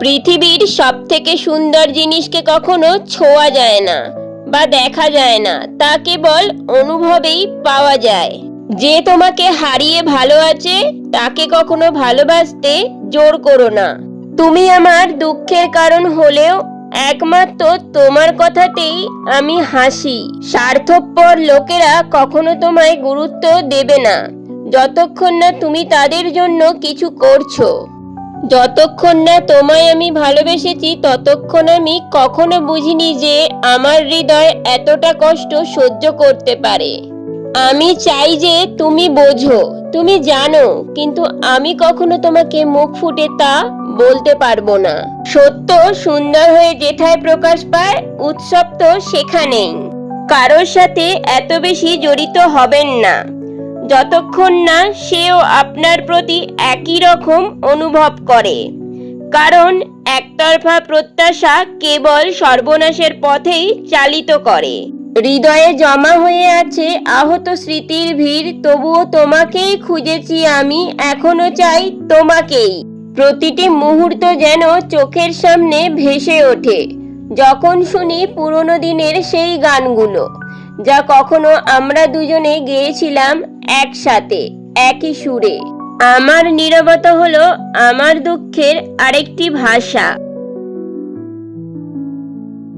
পৃথিবীর সবথেকে সুন্দর জিনিসকে কখনো ছোঁয়া যায় না বা দেখা যায় না, তা কেবল অনুভবেই পাওয়া যায়। যে তোমাকে হারিয়ে ভালো আছে তাকে কখনো ভালোবাসতে জোর করো না। তুমি আমার দুঃখের কারণ হলেও একমাত্র তোমার কথাতেই আমি হাসি। স্বার্থপর লোকেরা কখনো তোমায় গুরুত্ব দেবে না যতক্ষণ না তুমি তাদের জন্য কিছু করছো। যতক্ষণ না তোমায় আমি ভালোবেসেছি ততক্ষণ আমি কখনো বুঝিনি যে আমার হৃদয় এতটা কষ্ট সহ্য করতে পারে। আমি চাই যে তুমি বোঝো, তুমি জানো, কিন্তু আমি কখনো তোমাকে মুখ ফুটে তা বলতে পারবো না। সত্য সুন্দর হয়ে যেথায় প্রকাশ পায়, উৎসব তো সেখানেই। কারোর সাথে এত বেশি জড়িত হবেন না যতক্ষণ না সেও আপনার প্রতি একই রকম অনুভব করে, কারণ একতরফা প্রত্যাশা কেবল সর্বনাশের পথেই চালিত করে। হৃদয়ে জমা হয়ে আছে আহত স্মৃতির ভিড়, তবুও তোমাকেই খুঁজেছি আমি, এখনো চাই তোমাকেই। প্রতিটি মুহূর্ত যেন চোখের সামনে ভেসে ওঠে যখন শুনি পুরনো দিনের সেই গানগুলো, যা কখনো আমরা দুজনে গেয়েছিলাম একসাথে, একই সুরে। আমার নীরবতা হলো আমার দুঃখের আরেকটি ভাষা।